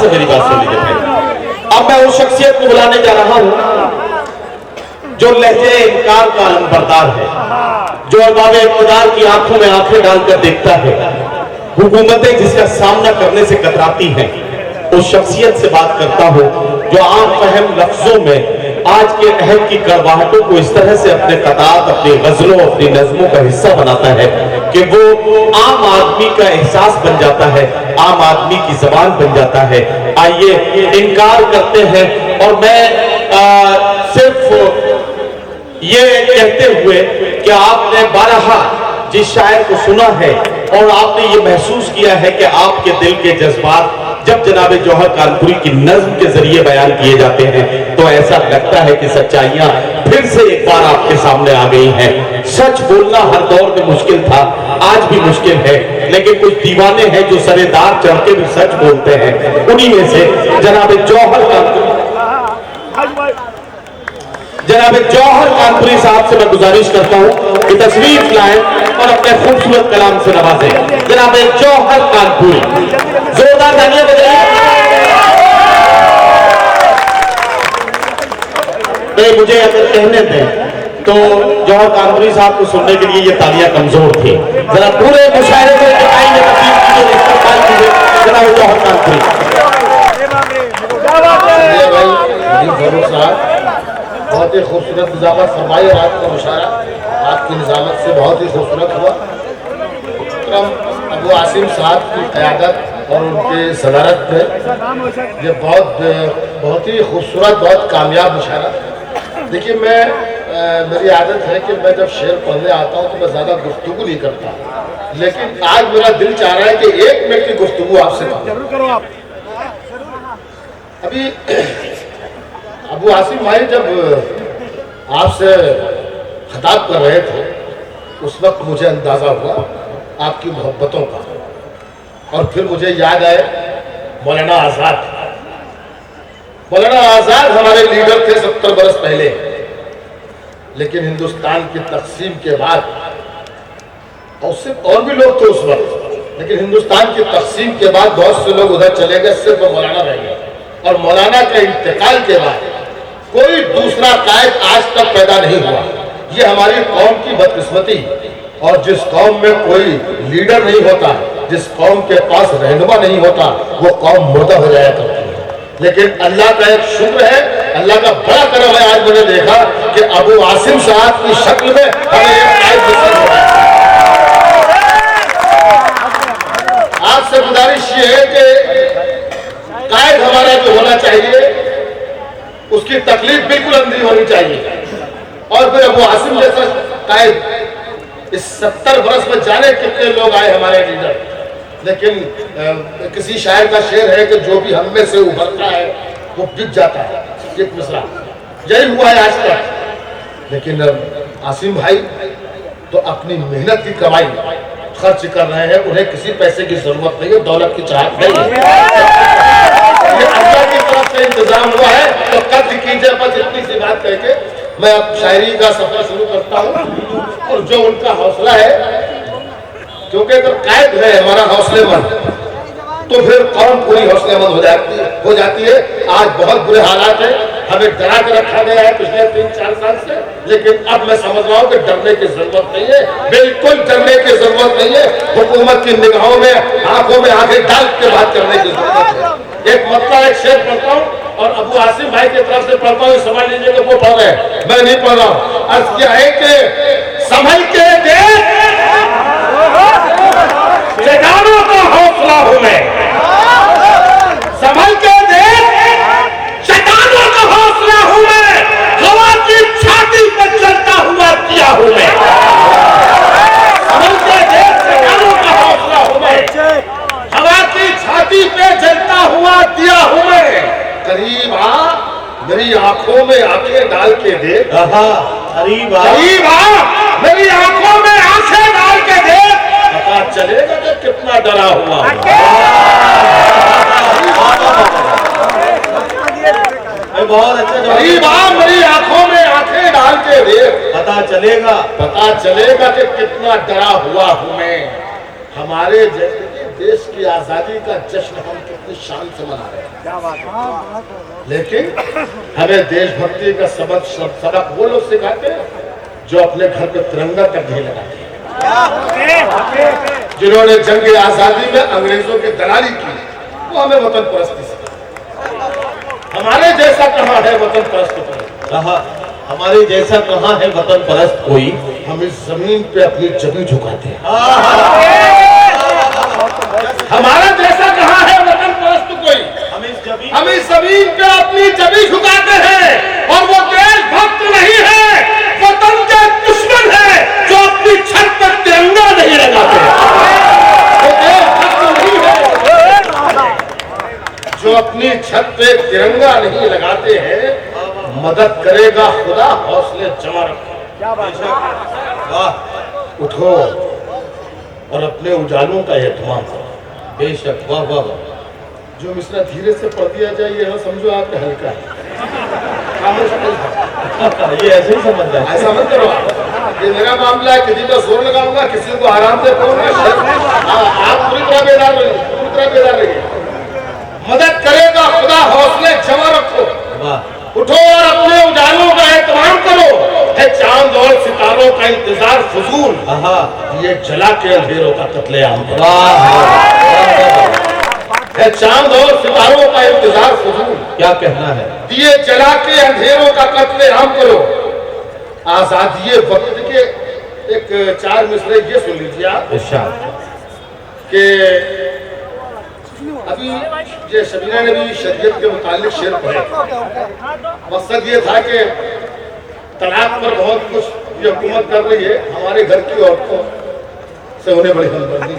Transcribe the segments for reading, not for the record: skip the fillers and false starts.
मेरी बात सुन लीजिए भाई। अब मैं उस शख्सियत को बुलाने जा रहा हूं जो लहजे इनकार का अलमबरदार है, जो अरबाब इक़्तिदार की आंखों में आंखें डालकर देखता है, हुकूमतें जिसका सामना करने से कतराती हैं। उस शख्सियत से बात करता हूं जो आम फहम लफ्जों में आज के अहद की कड़वाहटों को इस तरह से अपने कतार, अपनी गजलों, अपनी नज़मों का हिस्सा बनाता है कि वो आम आदमी का एहसास बन जाता है, आम आदमी की जबान बन जाता है। आइए इनकार करते हैं और मैं सिर्फ ये कहते हुए कि आपने बारहा जिस शायर को सुना है और आपने ये महसूस किया है कि आपके दिल के जज्बात जब जनाब जौहर कानपुरी की नज्म के जरिए बयान किए जाते हैं तो ऐसा लगता है कि सच्चाइयां फिर से एक बार आपके सामने आ गई हैं। सच बोलना हर दौर में मुश्किल था, आज भी मुश्किल है, लेकिन कुछ दीवाने हैं जो सरेदार चढ़ के भी सच बोलते हैं। उन्हीं में से जनाब जौहर कानपुरी साहब से मैं गुजारिश करता हूं कि तशरीफ लाएं और अपने खूबसूरत कलाम से नवाजें। जनाब जौहर कानपुरी, जोरदार तालियां बजाइए। मुझे अगर कहने दें तो जौहर कानपुरी साहब को सुनने के लिए ये तालियां कमजोर थी। जरा पूरे मुशायरे को बताइए, जनाब जौहर कानपुरी। बहुत ही खूबसूरत निजामत फरमाई और आपका मुशायरा आपकी निजामत से बहुत ही खूबसूरत हुआ। अबू आसिम साहब की क़यादत और उनके सदारत में ये बहुत ही खूबसूरत, बहुत कामयाब मुशायरा। देखिए मेरी आदत है कि मैं जब शेर पढ़ने आता हूँ तो मैं ज़्यादा गुफ्तगू नहीं करता, लेकिन आज मेरा दिल चाह रहा है कि 1 मिनट की गुफ्तगू आपसे करूं। अभी अबू आसिम भाई जब आपसे खिताब कर रहे थे उस वक्त मुझे अंदाज़ा हुआ आपकी मोहब्बतों का, और फिर मुझे याद आए मौलाना आज़ाद। मौलाना आज़ाद हमारे लीडर थे 70 बरस पहले, लेकिन हिंदुस्तान की तकसीम के बाद और सिर्फ और भी लोग थे उस वक्त, लेकिन हिंदुस्तान की तकसीम के बाद बहुत से लोग उधर चले गए, सिर्फ मौलाना रह गए। और मौलाना के इंतकाल के बाद कोई दूसरा कायद आज तक पैदा नहीं हुआ। ये हमारी कौम की बदकिस्मती, और जिस कौम में कोई लीडर नहीं होता, जिस कौम के पास रहनुमा नहीं होता, वो कौम मुर्दा हो जाया करती है। लेकिन अल्लाह का एक शुक्र है, अल्लाह का बड़ा करम है, आज मैंने देखा कि अबू आसिम साहब की शक्ल में हमें एक कायद नसीब हुआ। आपसे गुजारिश ये है कि कायद हमारा जो होना चाहिए उसकी तकलीफ बिल्कुल अंधी होनी चाहिए। और फिर अबू आसिम जैसा कायद, इस 70 बरस में जाने कितने लोग आए हमारे लीडर, लेकिन किसी शायर का शेर है कि जो भी हम में से उभरता है वो बिक जाता है। एक मिसरा यही हुआ है आज तक। लेकिन आसिम भाई तो अपनी मेहनत की कमाई खर्च कर रहे हैं, उन्हें किसी पैसे की जरूरत नहीं है, दौलत की चाहत नहीं है। ये अल्लाह की तरफ से इंतजाम हुआ है, तो कद्र कीजिए। बस इतनी सी बात कह के मैं अब शायरी का सफर शुरू करता हूँ। और जो उनका हौसला है, क्योंकि अगर कायद है हमारा हौसलेमंद, तो फिर कौम पूरी हौसलेमंद हो जाती है। आज बहुत बुरे हालात हैं, हमें डरा के रखा गया है पिछले 3-4 साल से, लेकिन अब मैं समझ रहा हूँ कि डरने की जरूरत नहीं है, बिल्कुल डरने की जरूरत नहीं है। हुकूमत की निगाहों में, आंखों में आंखें डाल के बात करने की जरूरत है। एक मतलब एक शेर पढ़ता हूँ और अबू आसिम भाई की तरफ से पढ़ता हूँ, समझ लीजिए कि वो पढ़ रहे हैं, मैं नहीं पढ़ रहा हूँ। अर्ज यह है कि संभल के देख शैतानों का हौसला हूं मैं, संभल के देख शैतानों का हौसला हूं मैं, हवा की छाती पर चलता हुआ किया हूं मैं। आंखों में आंखें डाल के देख, करीब आ, मेरी आंखों में आंखें डाल के देख, पता चलेगा कि कितना डरा हुआ बहुत अच्छा करीब आ, मेरी आंखों में आंखें डाल के देख, पता चलेगा कि कितना डरा हुआ हूं मैं। हमारे देश की आजादी का जश्न हम कितनी शान से मना रहे हैं, लेकिन हमें देशभक्ति का सबक वो लोग सिखाते हैं जो अपने घर पे तिरंगा तक नहीं लगाते, जिन्होंने जंग आजादी में अंग्रेजों की दलाली की, वो हमें वतन परस्ती सिखाते। हमारे जैसा कहाँ है वतन परस्त कोई, हमारे जैसा कहाँ है वतन परस्त कोई, हम इस जमीन पे अपनी जबी झुकाते हैं। हमारा जैसा कहाँ है वतन परस्त कोई, हम इस जमीन पे अपनी जबी झुकाते हैं, और वो देशभक्त नहीं है, वतन के दुश्मन है जो अपनी छत पर तिरंगा नहीं लगाते। वो देशभक्त नहीं है जो अपनी छत पे तिरंगा नहीं लगाते हैं। मदद करेगा खुदा, हौसले जमा रखो, उठो और अपने उजालों का एहतमाम करो। बेशक, वाह वाह वाह। जो मिश्रा धीरे से पढ़ दिया जाए ये ना समझो आपका हल्का है, ये ऐसे ही समझ रहा है, ऐसा मत करो आप। ये मेरा मामला है, किसी का जोर लगाऊंगा, किसी को आराम से कहूंगा। आप पूरी तरह बेदार रहिए। मदद करेगा खुदा, हौसले जमा रखो, उठो और अपने उजालों का एहतमाम करो। है चांद और सितारों का इंतजार फजूल, ये जला के अंधेरों का कत्लेआम करो। है चांद और सितारों का इंतजार फजूल, क्या कहना है, दिए जला के अंधेरों का कत्लेआम करो। आजादी वक्त के एक 4 मिसरे ये सुन लीजिए आप कि अभी ये शबीना ने भी शरीयत के मुतालिक शेर पढ़े। मकसद ये था कि तलाक पर बहुत कुछ ये हुकूमत कर रही है, हमारे घर की औरतों से उन्हें बड़ी हमदर्दी।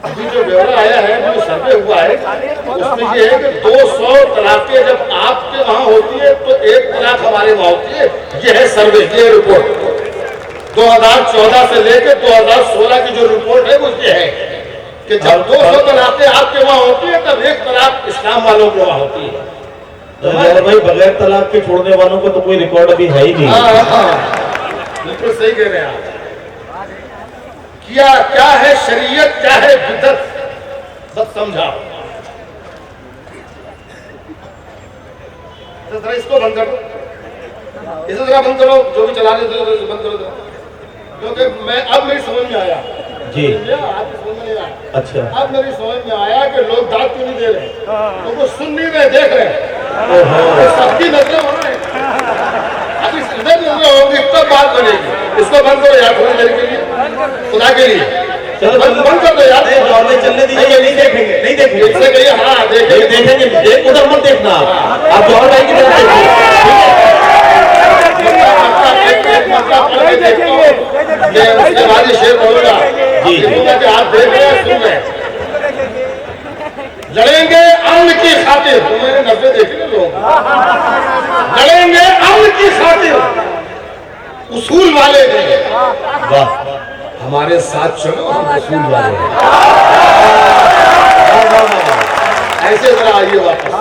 अभी जो ब्यौरा आया है, जो सर्वे हुआ है, उसमें ये है कि 200 तलाकें जब आपके वहाँ होती है तो 1 तलाक हमारे वहाँ होती है। ये है सर्वे, ये रिपोर्ट 2014 से लेकर 2016 की जो रिपोर्ट है वो ये है कि जब 200 तलाकें आपके वहाँ होती है तब 1 तलाक इस्लाम वालों के वहाँ होती है। तो भाई बगैर तलाक के छोड़ने वालों को तो कोई रिकॉर्ड अभी है ही नहीं। बिल्कुल सही कह रहे हैं आप। क्या है शरीयत, क्या है बिदअत, बस समझाओ। जरा इसको बंद करो, इसे जरा बंद करो, जो भी चला रहे थे बंद करो, क्योंकि मैं अब मेरी समझ में आया जी, आपकी समझ में नहीं आया। अच्छा, अब मेरी समझ में आया कि लोग दाद क्यों नहीं दे रहे, तो वो सुन नहीं रहे, देख रहे। सबकी नजरें हो रहे हैं, अभी नजरें होंगी तब बात बनेगी। इसको बंद करो यार थोड़ी देर के लिए, खुदा के लिए। चलो बंद कर दो यार, चलने दीजिए, नहीं देखेंगे, नहीं देखेंगे, इससे कहिए हाँ देखेंगे, एक उधर मत देखना आप जौहर भाई की तरफ देखिए। उसके बाद शेर बोलूंगा जी, आप देख रहे हैं, सुन रहे, लड़ेंगे अमन की खातिर, तो मैंने नब्बे देखे लोग, लड़ेंगे अमन की खातिर, उसूल वाले हैं। वाह, हमारे साथ चलो, हम उसूल वाले हैं। ऐसे जरा आइए वापस।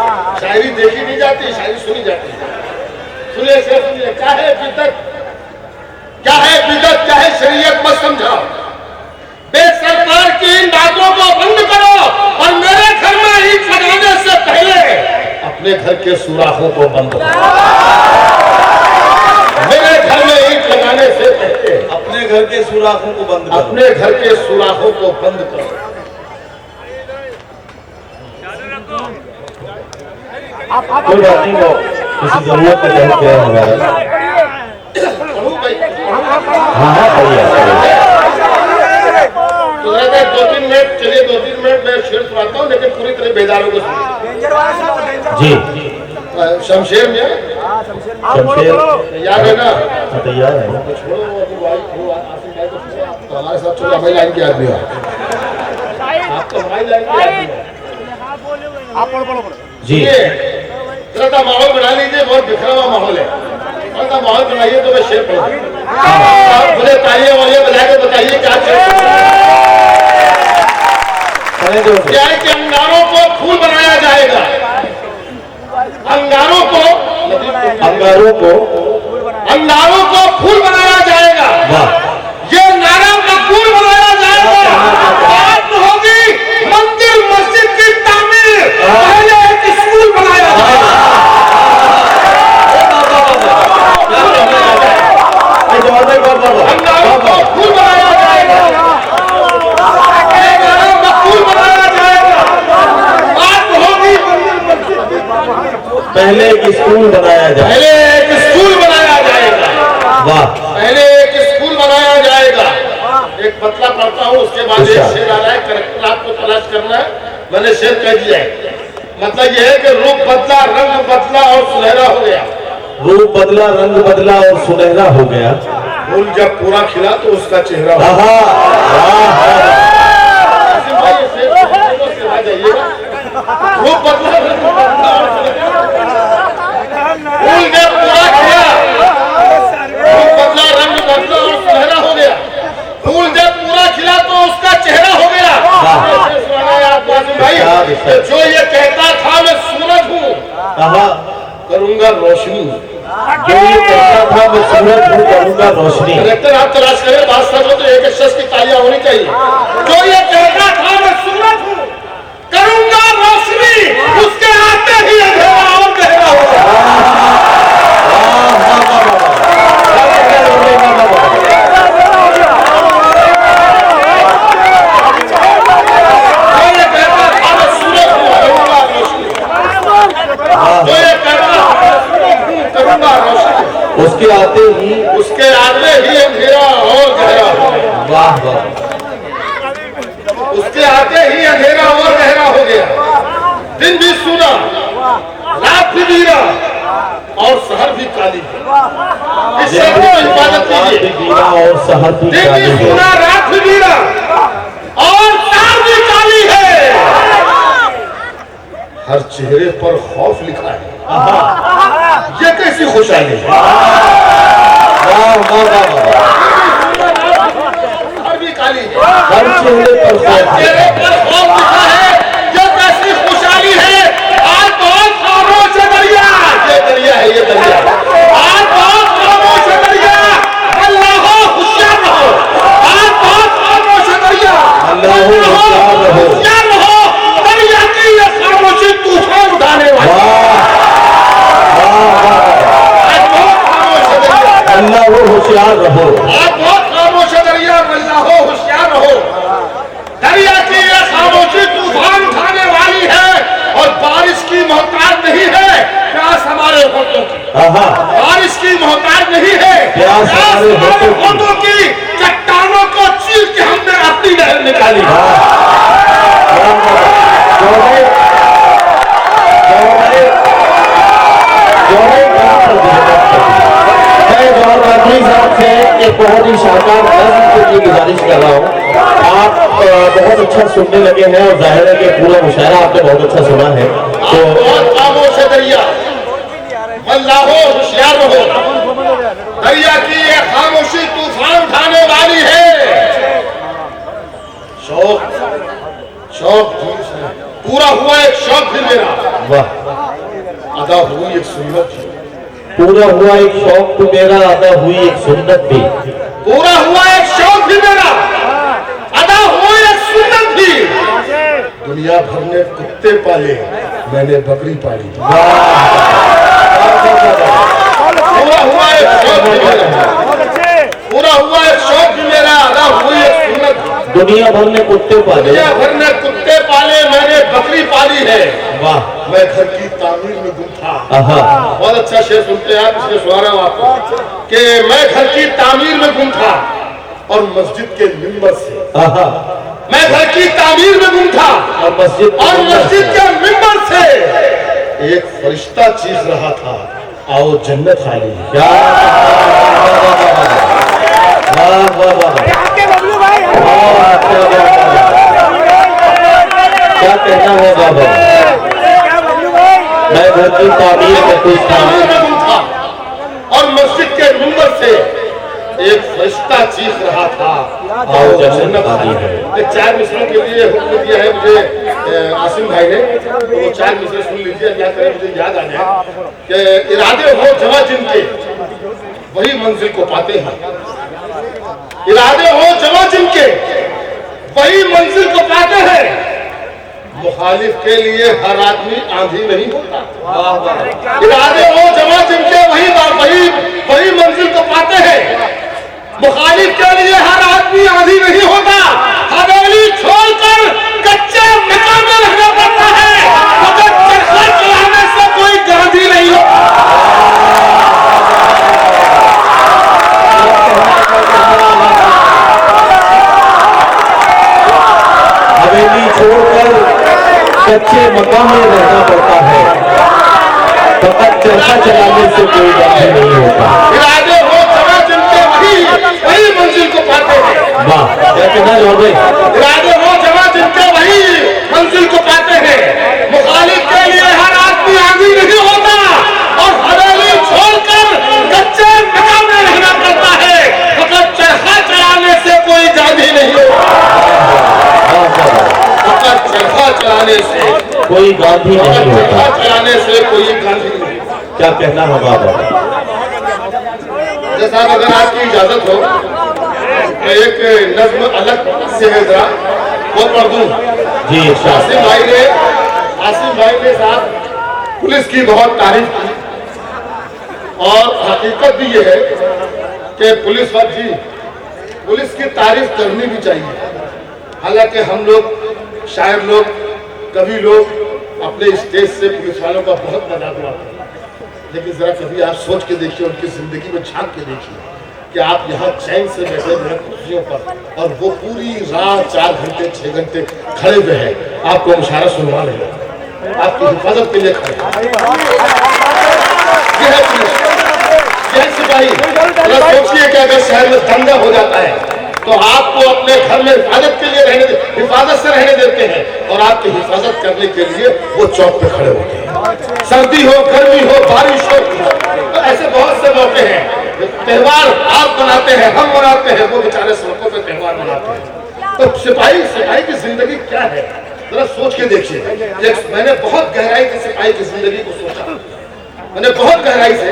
शायरी देखी नहीं जाती, शायरी सुनी जाती है। सुनिए शेर, सुनिए। क्या है बिदअत, क्या है बिदअत, क्या है शरीयत, मत समझाओ। बेसरकार की इन बातों को बंद करो और मेरे घर में ईंट लगाने से पहले अपने घर के सुराखों को बंद करो। मेरे घर में ईंट लगाने से पहले अपने घर के सुराखों को बंद करो, अपने घर के सुराखों को बंद करो। कोई बात नहीं, वो किसी जरूरत में नहीं किया होगा। हाँ तो 2-3 मिनट चलिए, 2-3 मिनट मैं शेर सुनाता हूँ, लेकिन पूरी तरह बेदारों को जी। शमशेर में तैयार है ना? तैयार है। तो हमारे साथ चलो, हमारी लाइन के आदमी हो आप, तो हमारी लाइन के आदमी हो। जी। थोड़ा सा माहौल बना लीजिए, बहुत बिखरा हुआ माहौल है, थोड़ा सा माहौल बनाइए तो मैं शेर पढ़ूं। मुझे तालियां वालियां बजा के बताइए क्या क्या है कि अंगारों को फूल बनाया जाएगा, अंगारों को फूल बनाया जाएगा, ये नारा मकबूल बनाया जाएगा। बात होगी मंदिर मस्जिद की तामीर, पहले एक स्कूल बनाया जाएगा। अंगारों को फूल बनाया जाएगा, ये नारा मकबूल बनाया जाएगा। बात होगी मंदिर मस्जिद की तामीर, पहले एक स्कूल बनाया जाए, पहले एक स्कूल बनाया जाएगा। वाह, पहले एक स्कूल बनाया जाएगा। एक पतला पढ़ता हूँ, उसके बाद एक शेर आ रहा है, करेक्टर आपको तलाश करना है, मैंने शेर कह दिया है। मतलब यह है कि रूप बदला, रंग बदला और सुनहरा हो गया। रूप बदला, रंग बदला और सुनहरा हो गया। फूल जब पूरा खिला तो उसका चेहरा हो आहा, रूप बदला, रंग बदला और फूल जब पूरा खिला, रूप बदला, रंग बदला और सुनहरा हो गया। फूल जब पूरा खिला तो उसका चेहरा हो गया। भाई, जो ये कहता था मैं सूरज हूँ, करूंगा रोशनी, जो ये कहता था मैं सूरज हूँ, करूंगा रोशनी। कलेक्टर आप तलाश करें, बात सच हो तो एक शख्स की तालियां होनी चाहिए। जो ये कहता था मैं सूरज हूँ, करूंगा रोशनी, उसके आते ही अंधेरा और गहरा होगा। उसके आते ही अंधेरा और गहरा हो गया। वाह वाह, उसके आते ही अंधेरा और गहरा हो गया। दिन भी सूना, रात भी नीरा और शहर भी काली। इस शब्द को हिफाजत कीजिए। और शहर भी दिन भी सूना, रात भी नीरा और शहर भी काली है। हर चेहरे पर खौफ लिखा है। ये कैसी खुशहाली है। हर भी काली है, हर चेहरे पर खौफ लिखा है। ये कैसी खुशहाली है। आज बहुत खामोश है दरिया, ये दरिया है, ये दरिया आज बहुत खामोश है दरिया। अल्लाह होशियार रहो, आज बहुत खामोश है दरिया। अल्लाह होशियार रहो, दरिया की ये खामोशी तूफान उठाने वाली। अल्लाह हो होशियार रहो, आप बहुत खामोश है दरिया, अल्लाह हो होशियार रहो। दरिया की ये खामोशी तूफान उठाने वाली है और बारिश की मोहताज नहीं है प्यास हमारे होठों की। बारिश की मोहताज नहीं है प्यास हमारे होठों की। चट्टानों को चीर के हमने अपनी लहर निकाली। साहब से एक बहुत ही शानदार नज़्म की गुजारिश कर रहा हूँ। आप बहुत अच्छा सुनने लगे हैं और जाहिर है कि पूरा मुशायरा आपने बहुत अच्छा सुना है। तो बहुत खामोश है दरिया, अल्लाह हो होशियार रहो। दरिया की ये खामोशी तूफान उठाने वाली है। शौक पूरा हुआ एक शौक भी मेरा, वाह, अदा हुई एक सुन्नत थी। पूरा हुआ एक शौक तो मेरा, अदा हुई एक सुन्नत भी। पूरा हुआ एक शौक भी मेरा, अदा हुई एक सुन्नत भी। दुनिया भर ने कुत्ते पाले, मैंने बकरी पाली। पूरा हुआ एक शौक भी मेरा, पूरा हुआ एक शौक भी मेरा, अदा हुई एक सुन्नत। दुनिया भर ने कुत्ते पाले, दुनिया भर ने कुत्ते पाले, मैंने बकरी पाली है। वाह, मैं घर की तामीर में गुम था। बहुत अच्छा शेर सुनते हैं आप, इसलिए सुना रहा हूं आपको कि मैं घर की तामीर में गुम था और मस्जिद के मिंबर से। मैं घर की तामीर में गुम था और मस्जिद के मिंबर से एक फरिश्ता चीख रहा था, आओ जन्नत खाली। क्या वाह वाह वाह, क्या कहना है बाबा। मैं घर की तामीर में कुछ था और मस्जिद के मिंबर से एक फरिश्ता चीख रहा था आओ जन्नत आती है। ये 4 मिसरों के लिए हुक्म दिया है मुझे आसिम भाई ने, तो वो 4 मिसरे सुन लीजिए, क्या करें मुझे याद आ जाए कि इरादे हो जमा जिनके वही मंजिल को पाते हैं। इरादे हो जमा जिनके वही मंजिल को पाते हैं। मुखालिफ के लिए हर आदमी आंधी नहीं होता। इरादे हो जमा जिनके वही मंजिल को पाते हैं। मुखालिफ के लिए हर आदमी आंधी नहीं होता। हवेली छोड़कर कच्चे मकान में रहना पड़ता है, मगर चरखा चलाने से कोई गांधी नहीं होता। हवेली छोड़कर कच्चे मकान में रहना पड़ता है, फकत चरखा चलाने से कोई गांधी नहीं होता। इरादे हो जमा जिनके वही मंजिल को पाते हैं। वाह, क्या कहना है और भाई? इरादे हो जमा जिनके वही मंजिल को पाते हैं। मुखालिफ के लिए हर आदमी आंधी नहीं होता और हवेली छोड़कर कच्चे मकान में रहना पड़ता है, मगर चरखा चलाने से कोई गांधी नहीं होता। मगर चरखा चलाने से कोई गांधी नहीं होता। चरखा चलाने से कोई गांधी नहीं। क्या कहना है बाबा? जैसा अगर आपकी इजाजत हो तो एक नज्म अलग से है, जरा वो पढ़ दूं। जी आसिम भाई ने साहब पुलिस की बहुत तारीफ की और हकीकत भी ये है कि पुलिस की तारीफ करनी भी चाहिए। हालांकि हम लोग शायर लोग कभी लोग अपने स्टेज से पुलिस वालों का बहुत मजाक उड़ाते हैं, लेकिन जरा कभी आप सोच के देखिए, उनकी जिंदगी में झांक के देखिए कि आप यहाँ चैन से बैठे हुए हैं कुर्सियों पर और वो पूरी रात 4 घंटे 6 घंटे खड़े हुए हैं, आपको इशारा सुनवा रहे हैं, आपकी हिफाजत के लिए खड़े हैं। ये है पुलिस, ये है सिपाही। सोचिए कि अगर शहर में दंगा हो जाता है तो आपको अपने घर में हिफाजत के लिए हिफाजत से रहने देते हैं और आपकी हिफाजत करने के लिए वो चौक पे खड़े होते हैं। सर्दी हो, गर्मी हो, बारिश हो, तो ऐसे बहुत से मौके हैं। त्योहार आप मनाते हैं, हम मनाते हैं, वो बेचारे सड़कों पे त्योहार मनाते हैं। तो सिपाही की जिंदगी क्या है, जरा सोच के देखिए। मैंने बहुत गहराई से सिपाही की जिंदगी को सोचा, मैंने बहुत गहराई से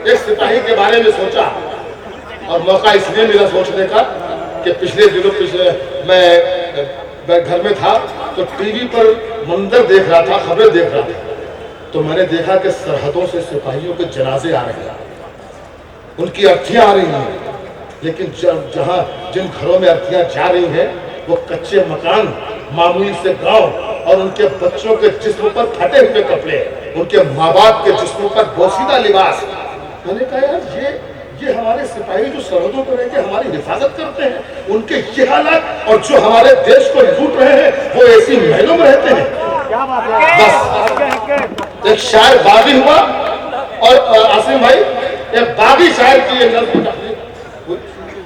एक सिपाही के बारे में सोचा और मौका इसलिए मिला सोचने का कि पिछले दिनों मैं घर में था तो टीवी पर मंजर देख रहा था, खबरें देख रहा था, तो मैंने देखा कि सरहदों से सिपाहियों के जनाजे आ रहे हैं, उनकी अर्थियां आ रही हैं, लेकिन जिन घरों में अर्थियां जा रही हैं वो कच्चे मकान, मामूली से गांव और उनके बच्चों के जिस्म पर फटे हुए कपड़े, उनके माँ बाप के जिस्मों पर बोसीदा लिबास। मैंने कहा यार ये हमारे सिपाही जो सरहदों पर रहकर हमारी हिफाजत करते हैं, उनके ये हालात, और जो हमारे देश को लूट रहे हैं वो ऐसी महलों में रहते हैं। बस एक शायर बागी हुआ और आसिम भाई एक बागी शायर की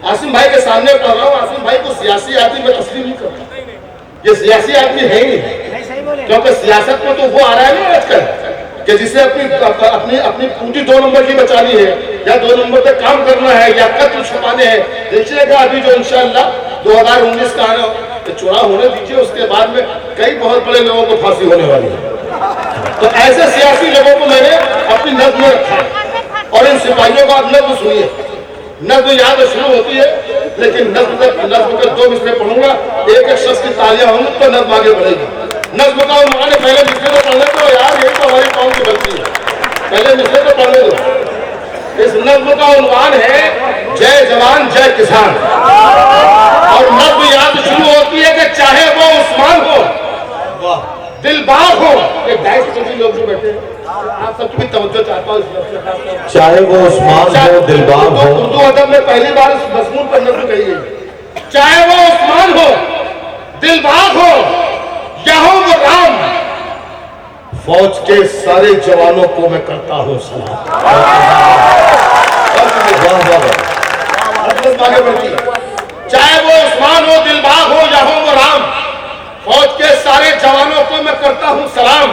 आसिम भाई के सामने पढ़ रहा हूँ। आसिम भाई को सियासी आदमी में तस्लीम नहीं करता, ये सियासी आदमी है ही नहीं, क्योंकि सियासत में तो वो आ रहा है ना आजकल कि जिसे अपनी पूंजी 2 नंबर की बचानी है या 2 नंबर पे काम करना है या कत्ल छुपाने हैं। देखिएगा अभी जो इंशाअल्लाह 2019 का आना चुनाव होने दीजिए, उसके बाद में कई बहुत बड़े लोगों को फांसी होने वाली है। तो ऐसे सियासी लोगों को मैंने अपनी नज़्म में रखा और इन सिपाहियों का नज़्म सुनिए। नज़्म याद शुरू होती है, लेकिन नज़्म के 2 मिसरे पढ़ूंगा, एक शख्स की तालियां होंगी तो नज़्म आगे बढ़ेगी। नज़्म का उन्होंने पहले मिसरे तो पढ़ने दो यार, ये तो हमारी कौम की गलती है, पहले मिसरे तो पढ़ने दो। इस नज़्म का उन्वान है जय जवान जय किसान और नज़्म याद शुरू होती है कि चाहे वो उस्मान हो, दिलबाग हो, ये 250 लोग जो बैठे हैं आप सबकी भी तवज्जो चाहता हूँ, चाहे वो उस्मान हो, दिलबाग हो। उर्दू अदब में पहली बार इस मजमून पर नज़्म कही गई। चाहे वो उस्मान हो, दिलबाग हो या हो वो राम, फौज के सारे जवानों को मैं करता हूँ सलाम। आगे बढ़ती है। चाहे वो उस्मान हो, दिलबाग हो या हो वो राम, फौज के सारे जवानों को मैं करता हूँ सलाम।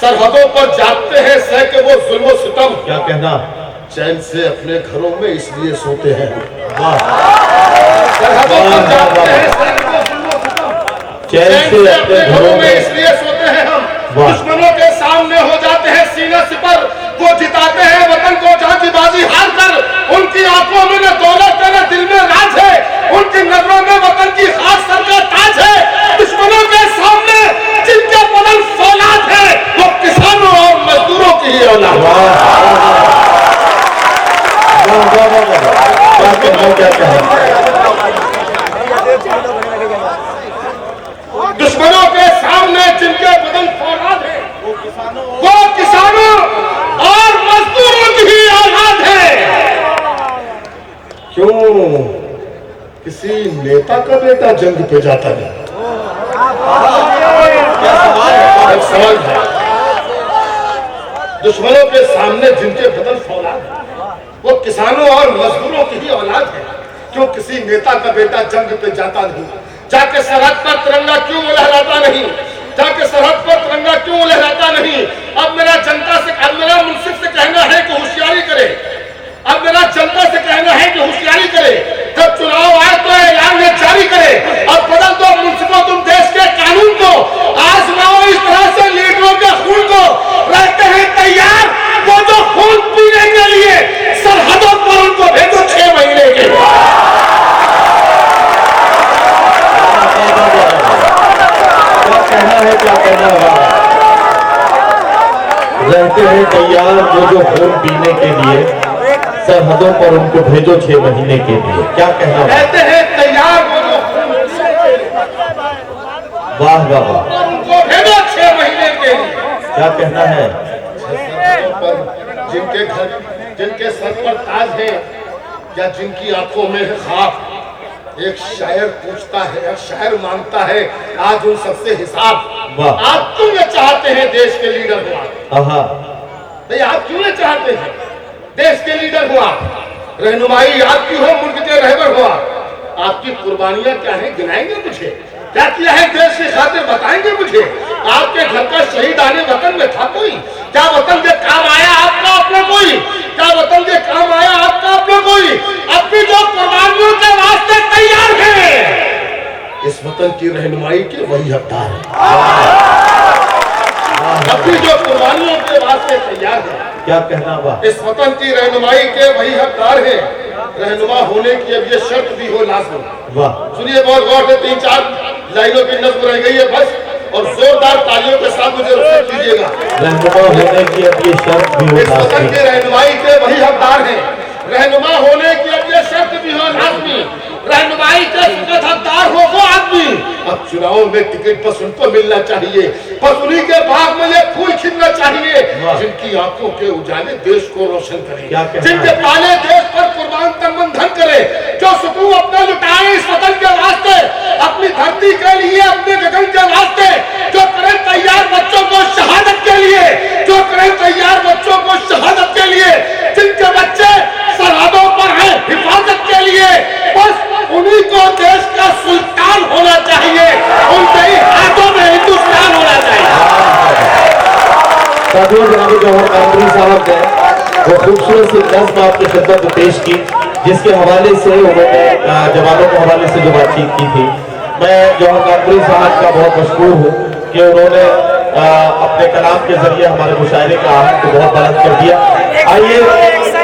सरहदों पर जागते हैं सह के वो जुल्म सितम। क्या कहना? चैन से अपने घरों में इसलिए सोते हैं। वाह। सरहदों पर जागते हैं सह के वो जुल्म सितम। चैन से अपने घरों में इसलिए सोते हैं हम। दुश्मनों के सामने हो जाते हैं सीना सिपर, वो जिताते हैं वतन को जहां की बाजी हार कर। उनकी आंखों में न दौलत है न दिल में राज है, उनकी नजरों में वतन की खास सर का ताज है। दुश्मनों के सामने जिनके बदन फौलाद है, वो किसानों और मजदूरों की ही औलाद है। क्या कहना? दुश्मनों के सामने जिनके बदन फौलाद है, वो किसानों और मजदूरों की ही औलाद है। क्यों किसी नेता का बेटा जंग पे जाता नहीं? एक सवाल है। दुश्मनों के सामने जिनके बदन फौलाद है, वो किसानों और मजदूरों की ही औलाद है। क्यों किसी नेता का बेटा जंग पे जाता नहीं? जाके सरहद पर तिरंगा क्यों लहराता नहीं? जाके सरहद पर तिरंगा क्यों लहराता नहीं? अब मेरा जनता से, अब मेरा मुंसिफ से कहना है कि होशियारी करे। अब मेरा जनता से कहना है कि होशियारी करे। जब चुनाव आए तो ऐलान जारी करे और बदल दो मुंसिफों तुम देश के कानून को। आजमाओ इस तरह से लीडरों के खून को। रहते हैं तैयार वो जो खून पीने के लिए सरहदों पर उनको भेजो 6 महीने के लिए। क्या कहना होगा? रहते हैं तैयार वो जो खून पीने के लिए सरहदों पर उनको भेजो 6 महीने के लिए। क्या कहना? रहते हैं तैयार वो जो वाह वाह वाह, उनको भेजो 6 महीने के लिए। क्या कहना है? जिनके घर, जिनके सर पर ताज है या जिनकी आंखों में है ख्वाब। एक शायर पूछता है, एक शायर मांगता है आज उन सबसे हिसाब। आप क्यों ये चाहते हैं देश के लीडर हुआ? भाई आप क्यों ये चाहते हैं देश के लीडर हुआ? रहनुमाई आपकी हो, मुल्क के रहबर हुआ। आपकी कुर्बानियां क्या है गिनाएंगे मुझे? क्या किया है देश की खातिर बताएंगे मुझे? आपके घर का शहीद आने वतन में था कोई? क्या वतन के काम आया आपका अपना कोई? क्या वतन के काम आया आपका अपना कोई? अपनी जो कुर्बानियों के वास्ते तैयार है, इस वतन की रहनुमाई के वही हकदार है। अपनी जो कुर्बानियों के वास्ते तैयार है, क्या कहना हुआ? इस वतन की रहनुमाई के वही हकदार है। रहनुमा होने की अब ये शर्त भी हो लाजमी। वाह, सुनिए बहुत गौर से, 3-4 लाइनों की नज़्म रह गई है बस, और जोरदार तालियों के साथ मुझे रुखसत कीजिएगा। रहनुमा होने की अब ये शर्त भी हो इस वतन की रहनुमाई के वही हकदार हैं। रहनुमा होने की अब ये शर्त भी हो लाजमी। रहनुमाई के फकत हकदार हो वो आदमी। अब चुनाव में टिकट बस उनको मिलना चाहिए, बस उन्हीं के बाग में ये फूल खिलना चाहिए जिनकी आंखों के उजाले देश को रोशन करें, जिनके पाले देश पर कुर्बान तन मन धन करे, जो सुकून अपना लुटाए इस वतन के वास्ते, अपनी धरती के लिए, अपने गगन के वास्ते, जो करें तैयार बच्चों को शहादत के लिए, जो करें तैयार बच्चों को शहादत के लिए, जिनके बच्चे सरहदों पर हैं हिफाजत के लिए, बस उन्हीं को देश का सुल्तान होना चाहिए, उनके ही हाथों में हिंदुस्तान होना चाहिए। साथियों, जनाब जौहर कादरी साहब ने वो खूबसूरत सी नज़्म आपकी खिदमत में पेश की, जिसके हवाले से उन्होंने जवानों के हवाले से जो बातचीत की थी। मैं जौहर कादरी साहब का बहुत मशकूर हूँ कि उन्होंने अपने कलाम के जरिए हमारे मुशायरे का आहत को बहुत बुलंद कर दिया। आइए,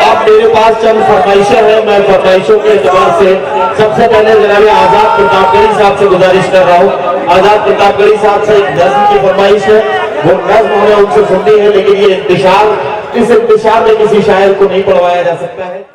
अब मेरे पास चंद फरमाइशें हैं, मैं फरमाइशों के एतबार से सबसे पहले जनाब आजाद प्रतापगढ़ी साहब से गुजारिश कर रहा हूँ। आजाद प्रतापगढ़ी साहब से एक नज़्म की फरमाइश है, वो नज़्म हमें उनसे सुननी है, लेकिन ये इंतशार, इस इंतशार में किसी शायर को नहीं पढ़वाया जा सकता है।